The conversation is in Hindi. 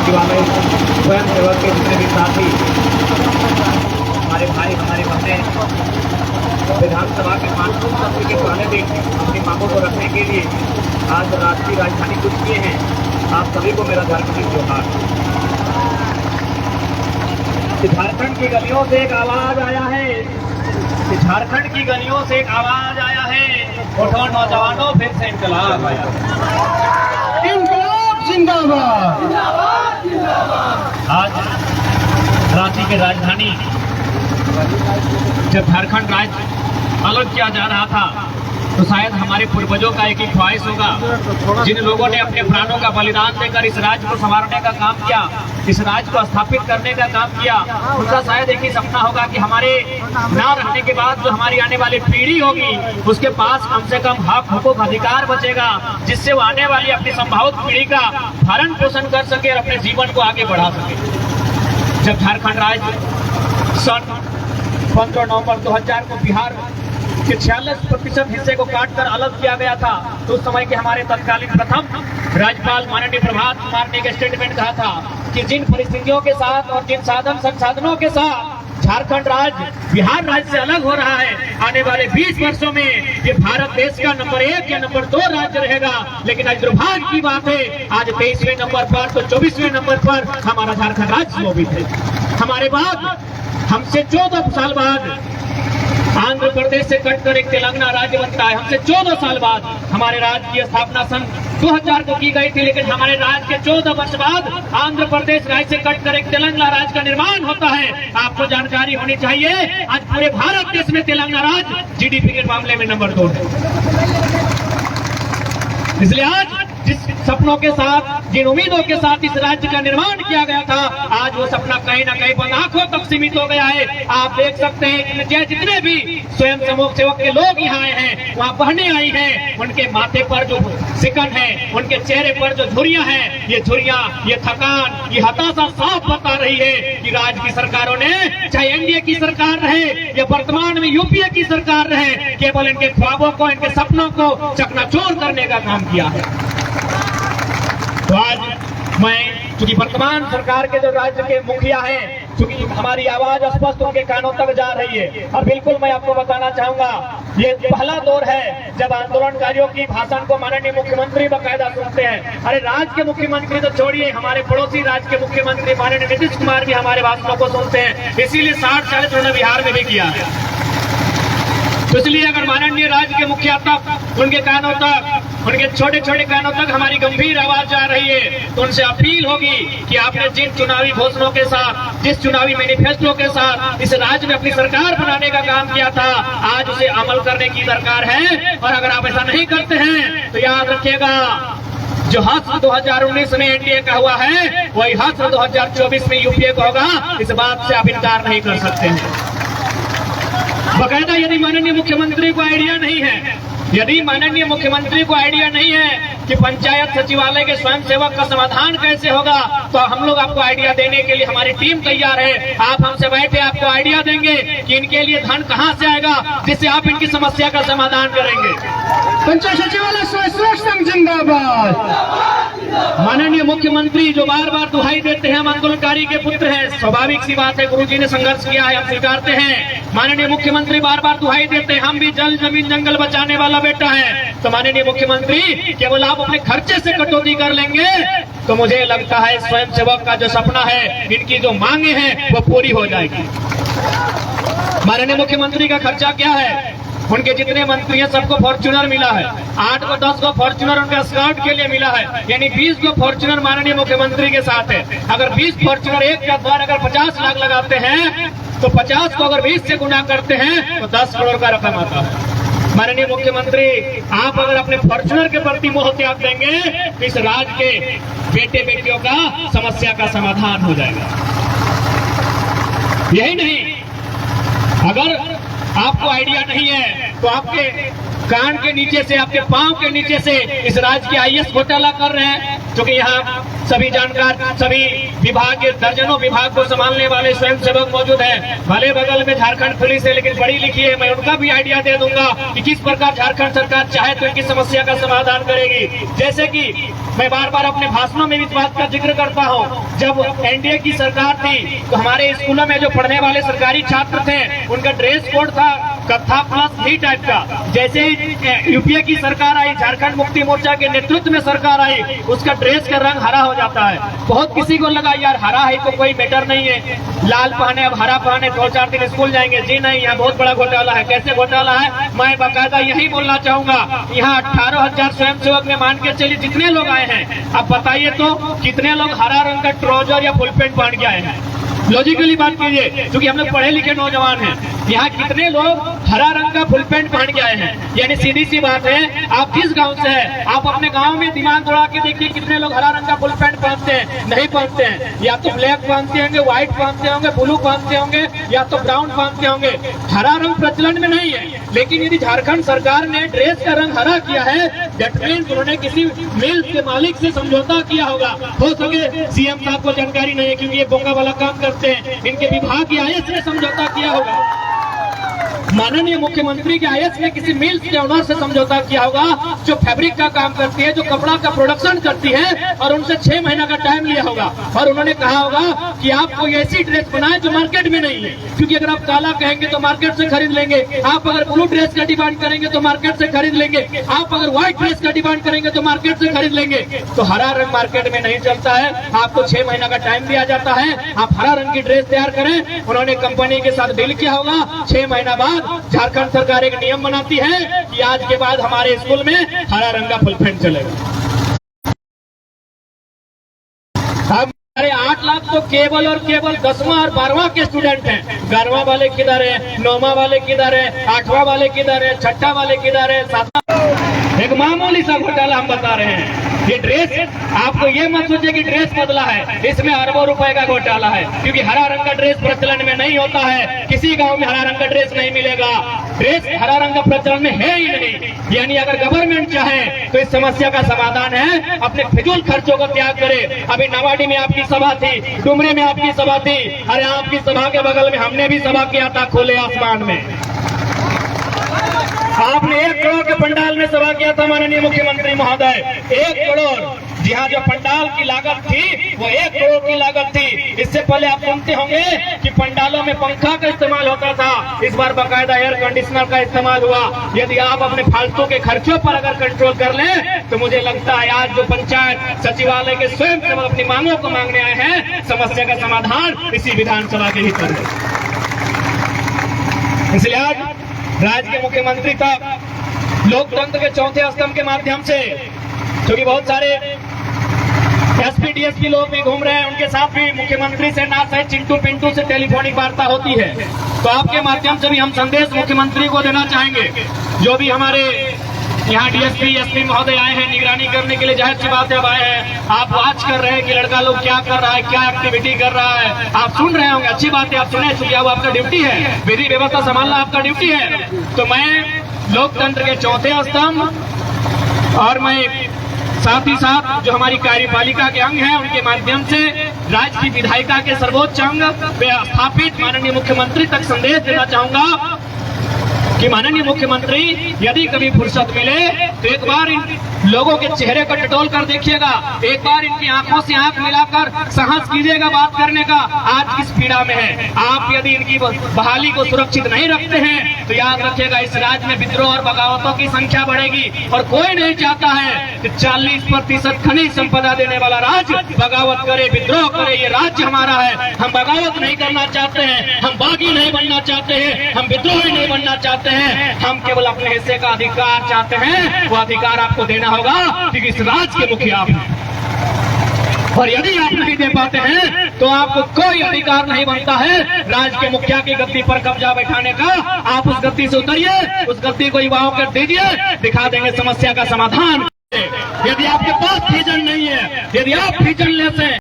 सचिवालय स्वयं सेवक के जितने भी साथी, हमारे भाई, हमारे बहनें, विधानसभा के मानसून सत्र के पहले दिन अपनी मांगों को रखने के लिए आज राष्ट्रीय राजधानी कूच किए हैं। आप सभी को मेरा धार्मिक जोहार। झारखंड की गलियों से एक आवाज आया है, झारखंड की गलियों से एक आवाज आया है, उठो नौजवानों फिर से इंकलाब आया। इंकलाब जिंदाबाद। आज रांची की राजधानी जब झारखंड राज्य अलग किया जा रहा था तो शायद हमारे पूर्वजों का एक ही ख्वाहिश होगा, जिन लोगों ने अपने प्राणों का बलिदान देकर इस राज्य को संवारने का काम किया, इस राज्य को स्थापित करने का काम किया, उनका शायद एक ही सपना होगा कि हमारे ना रहने के बाद जो हमारी आने वाली पीढ़ी होगी उसके पास कम से कम हक, हुकूक, अधिकार बचेगा, जिससे वो आने वाली अपनी संभावित पीढ़ी का भरण पोषण कर सके और अपने जीवन को आगे बढ़ा सके। जब झारखंड राज्य सन 15 नवंबर 2000 को बिहार के 46% हिस्से को काटकर अलग किया गया था, तो उस समय के हमारे तत्कालीन प्रथम राज्यपाल माननीय प्रभात कुमार ने एक स्टेटमेंट कहा था कि जिन परिस्थितियों के साथ और जिन साधन संसाधनों के साथ झारखंड राज्य बिहार राज्य से अलग हो रहा है, आने वाले 20 वर्षों में ये भारत देश का नंबर 1 या नंबर 2 राज्य रहेगा। लेकिन आज दुर्भाग्य की बात है, आज 23वें नंबर पर तो 24वें नंबर पर हमारा झारखंड राज्य शोभित है। हमारे बाद हमसे 14 साल बाद आंध्र प्रदेश से कटकर एक तेलंगाना राज्य बनता है। हमसे 14 साल बाद हमारे राज्य की स्थापना सन 2000 को की गई थी, लेकिन हमारे राज्य के 14 वर्ष बाद आंध्र प्रदेश राज्य से कटकर एक तेलंगाना राज्य का निर्माण होता है। आपको जानकारी होनी चाहिए, आज पूरे भारत देश में तेलंगाना राज्य जीडीपी के मामले में नंबर 2 है। इसलिए आज जिस सपनों के साथ, जिन उम्मीदों के साथ इस राज्य का निर्माण किया गया था, आज वो सपना कहीं ना कहीं बंद आंखों तक सीमित हो गया है। आप देख सकते हैं कि जितने भी स्वयं सेवक के लोग यहाँ आए हैं, वहाँ बहनें आई हैं, उनके माथे पर जो सिकन है, उनके चेहरे पर जो झुर्रियां हैं, ये झुर्रियां, ये थकान, ये हताशा साफ बता रही है कि राज्य की सरकारों ने, चाहे एनडीए की सरकार रहे या वर्तमान में यूपीए की सरकार रहे, केवल इनके ख्वाबों को, इनके सपनों को चकनाचूर करने का काम किया है। तो आज मैं, चूंकि वर्तमान सरकार के जो राज्य के मुखिया हैं, चूंकि हमारी आवाज स्पष्ट उनके कानों तक जा रही है, और बिल्कुल मैं आपको बताना चाहूंगा, ये पहला दौर है जब आंदोलनकारियों की भाषण को माननीय मुख्यमंत्री बकायदा सुनते हैं। अरे राज्य के मुख्यमंत्री तो छोड़िए, हमारे पड़ोसी राज्य के मुख्यमंत्री माननीय नीतीश कुमार भी हमारे भाषणों को सुनते हैं। इसीलिए 60-40 उन्होंने बिहार में भी किया है। तो इसलिए अगर माननीय राज्य के मुखिया तक, उनके कानों तक, उनके छोटे छोटे कानों तक हमारी गंभीर आवाज जा रही है, तो उनसे अपील होगी कि आपने जिन चुनावी घोषणाओं के साथ, जिस चुनावी मैनिफेस्टो के साथ इस राज्य में अपनी सरकार बनाने का काम किया था, आज उसे अमल करने की दरकार है। और अगर आप ऐसा नहीं करते हैं तो याद रखिएगा, जो हस्र 2019 में एनडीए का हुआ है, वही हस्र 2024 में यूपीए का होगा। इस बात से आप इनकार नहीं कर सकते हैं। बकायदा यदि माननीय मुख्यमंत्री को आइडिया नहीं है, यदि माननीय मुख्यमंत्री को आइडिया नहीं है कि पंचायत सचिवालय के स्वयंसेवक का समाधान कैसे होगा, तो हम लोग आपको आइडिया देने के लिए हमारी टीम तैयार है। आप हमसे बैठे, आपको आइडिया देंगे कि इनके लिए धन कहां से आएगा, जिससे आप इनकी समस्या का समाधान करेंगे। पंचायत सचिवालय स्वयं संघ जिंदाबाद। माननीय मुख्यमंत्री जो बार बार दुहाई देते हैं, हम आंदोलनकारी के पुत्र हैं, स्वाभाविक सी बात है, गुरुजी ने संघर्ष किया है, हम स्वीकारते हैं। माननीय मुख्यमंत्री बार बार दुहाई देते हैं, हम भी जल जमीन जंगल बचाने वाला बेटा है। तो माननीय मुख्यमंत्री, केवल आप अपने खर्चे से कटौती कर लेंगे तो मुझे लगता है स्वयं सेवक का जो सपना है, इनकी जो मांगे हैं, वो पूरी हो जाएगी। माननीय मुख्यमंत्री का खर्चा क्या है? उनके जितने मंत्री हैं सबको फॉर्च्यूनर मिला है, 8 को 10 को फॉर्च्यूनर उनके स्काउट के लिए मिला है, यानी 20 को फॉर्च्यूनर माननीय मुख्यमंत्री के साथ है। अगर 20 फॉर्च्यूनर एक का द्वार अगर 50 लाख लगाते हैं, तो 50 को अगर 20 से गुना करते हैं तो 10 करोड़ का रकम आता है। माननीय मुख्यमंत्री, आप अगर अपने फॉर्च्यूनर के प्रति मोह त्याग देंगे तो इस राज्य के बेटे बेटियों का समस्या का समाधान हो जाएगा। यही नहीं, अगर आपको आइडिया नहीं है तो आपके कान के नीचे से, आपके पांव के नीचे से इस राज्य के आईएएस घोटाला कर रहे हैं, क्योंकि यहाँ सभी जानकार, सभी विभाग के दर्जनों विभाग को संभालने वाले स्वयंसेवक मौजूद हैं। भले बगल में झारखंड पुलिस है, लेकिन पढ़ी लिखी है। मैं उनका भी आइडिया दे दूंगा कि किस प्रकार झारखंड सरकार चाहे तो इनकी समस्या का समाधान करेगी। जैसे कि मैं बार बार अपने भाषणों में इस बात का जिक्र करता हूँ, जब एनडीए की सरकार थी तो हमारे स्कूलों में जो पढ़ने वाले सरकारी छात्र थे उनका ड्रेस कोड था कत्था प्लस ही टाइप का। जैसे ही यूपीए की सरकार आई, झारखंड मुक्ति मोर्चा के नेतृत्व में सरकार आई, उसका ड्रेस का रंग हरा हो जाता है। बहुत किसी को लगा यार हरा है तो कोई मैटर नहीं है, लाल पहने अब हरा पहने 2-4 दिन स्कूल जाएंगे। जी नहीं, यहाँ बहुत बड़ा घोटाला है। कैसे घोटाला है मैं बाकायदा यही बोलना चाहूंगा। यहाँ 18,000 स्वयंसेवक में मान के चलिए जितने लोग आए हैं, अब बताइए तो कितने लोग हरा रंग का ट्राउजर या फुल पैंट पहन के आए हैं? लॉजिकली बात कीजिए, क्योंकि हम लोग पढ़े लिखे नौजवान हैं। यहाँ कितने लोग हरा रंग का फुल पैंट पहन के आए हैं? यानी सीधी सी बात है, आप जिस गांव से हैं, आप अपने गांव में दिमाग दौड़ा के देखिए कितने लोग हरा रंग का फुल पैंट पहनते हैं। नहीं पहनते हैं, या तो ब्लैक पहनते होंगे, व्हाइट पहनते होंगे, ब्लू पहनते होंगे, या तो ब्राउन पहनते होंगे। हरा रंग प्रचलन में नहीं है। लेकिन यदि झारखंड सरकार ने ड्रेस का रंग हरा किया है, दैट मीन्स उन्होंने किसी मिल के मालिक से समझौता किया होगा। हो सके सीएम साहब को जानकारी नहीं है, क्योंकि ये बोंगा वाला काम करते हैं। इनके विभाग की आईएएस ने समझौता किया होगा, माननीय मुख्यमंत्री के आईएएस ने किसी मिल के ओनर से समझौता किया होगा जो फैब्रिक का काम करती है, जो कपड़ा का प्रोडक्शन करती है, और उनसे 6 महीना का टाइम लिया होगा। और उन्होंने कहा होगा कि आप कोई ऐसी ड्रेस बनाए जो मार्केट में नहीं है, क्योंकि अगर आप काला कहेंगे तो मार्केट से खरीद लेंगे, आप अगर ब्लू ड्रेस का डिमांड करेंगे तो मार्केट से खरीद लेंगे, आप अगर व्हाइट ड्रेस का डिमांड करेंगे तो मार्केट से खरीद लेंगे। तो हरा रंग मार्केट में नहीं चलता है, आपको 6 महीना का टाइम दिया जाता है, आप हरा रंग की ड्रेस तैयार करें। उन्होंने कंपनी के साथ डील किया होगा, 6 महीना बाद झारखंड सरकार एक नियम बनाती है कि आज के बाद हमारे स्कूल में हरा रंग का फुल पैंट चलेगा। अब अरे 8 लाख तो केवल और केवल 10वां और 12वां के स्टूडेंट हैं। 11वां वाले किधर है, 9वां वाले किधर है, 8वां वाले किधर है, 6ठा वाले किधर है, 7वां। एक मामूली सा घोटाला हम बता रहे हैं। ये ड्रेस, आपको ये मत सोचिए कि ड्रेस बदला है, इसमें अरबों रुपए का घोटाला है, क्योंकि हरा रंग का ड्रेस प्रचलन में नहीं होता है। किसी गांव में हरा रंग का ड्रेस नहीं मिलेगा। ड्रेस हरा रंग का प्रचलन में है ही नहीं। यानी अगर गवर्नमेंट चाहे तो इस समस्या का समाधान है, अपने फिजूल खर्चों को त्याग करे। अभी नवाडी में आपकी सभा थी, डुमरी में आपकी सभा थी, अरे आपकी सभा के बगल में हमने भी सभा किया था खुले आसमान में। आपने 1 करोड़ के पंडाल में सभा किया था माननीय मुख्यमंत्री महोदय। 1 करोड़, जी हाँ, जो पंडाल की लागत थी वो 1 करोड़ की लागत थी। इससे पहले आप सुनते होंगे कि पंडालों में पंखा का इस्तेमाल होता था, इस बार बाकायदा एयर कंडीशनर का इस्तेमाल हुआ। यदि आप अपने फालतू के खर्चों पर अगर कंट्रोल कर लें तो मुझे लगता है आज जो पंचायत सचिवालय के स्वयं सेवक अपनी मांगों को मांगने आए हैं, समस्या का समाधान इसी विधानसभा के भीतर है। इसलिए आज राज्य के मुख्यमंत्री तक लोकतंत्र के चौथे स्तंभ के माध्यम से, क्योंकि बहुत सारे एसपी डीएसपी लोग भी घूम रहे हैं, उनके साथ भी मुख्यमंत्री से ना सही चिंटू पिंटू से टेलीफोनिक वार्ता होती है, तो आपके माध्यम से भी हम संदेश मुख्यमंत्री को देना चाहेंगे। जो भी हमारे यहाँ डीएसपी एसपी महोदय आए हैं निगरानी करने के लिए, जाहिर सी बात है अब आए हैं, आप वॉच कर रहे हैं कि लड़का लोग क्या कर रहा है, क्या एक्टिविटी कर रहा है, आप सुन रहे होंगे। अच्छी बात है, आप सुने, चूंकि वो आपका ड्यूटी है, विधि व्यवस्था संभालना आपका ड्यूटी है। तो मैं लोकतंत्र के चौथे स्तंभ और मैं साथ ही साथ जो हमारी कार्यपालिका के अंग हैं उनके माध्यम से राज्य की विधायिका के सर्वोच्च अंग पे स्थापित माननीय मुख्यमंत्री तक संदेश देना चाहूंगा कि माननीय मुख्यमंत्री यदि कभी फुर्सत मिले तो एक बार इन लोगों के चेहरे को टटोल कर देखिएगा, एक बार इनकी आंखों से आंख मिलाकर साहस कीजिएगा बात करने का। आज किस पीड़ा में है, आप यदि इनकी बहाली को सुरक्षित नहीं रखते हैं तो याद रखिएगा इस राज्य में विद्रोह और बगावतों की संख्या बढ़ेगी। और कोई नहीं चाहता है कि 40% खनिज संपदा देने वाला राज्य बगावत करे, विद्रोह करे। ये राज्य हमारा है, हम बगावत नहीं करना चाहते हैं, हम बागी नहीं बनना चाहते हैं, हम विद्रोही नहीं बनना चाहते हैं, हम केवल अपने हिस्से का अधिकार चाहते हैं। वो अधिकार आपको देना होगा क्योंकि इस राज्य के मुखिया आप हैं। और यदि आप नहीं दे पाते हैं तो आपको कोई अधिकार नहीं बनता है राज्य के मुखिया की गद्दी पर कब्जा बैठाने का। आप उस गद्दी से उतरिए, उस गद्दी को युवाओं को दीजिए, दिखा देंगे समस्या का समाधान। यदि आपके पास विजन नहीं है, यदि आप विजन लेते हैं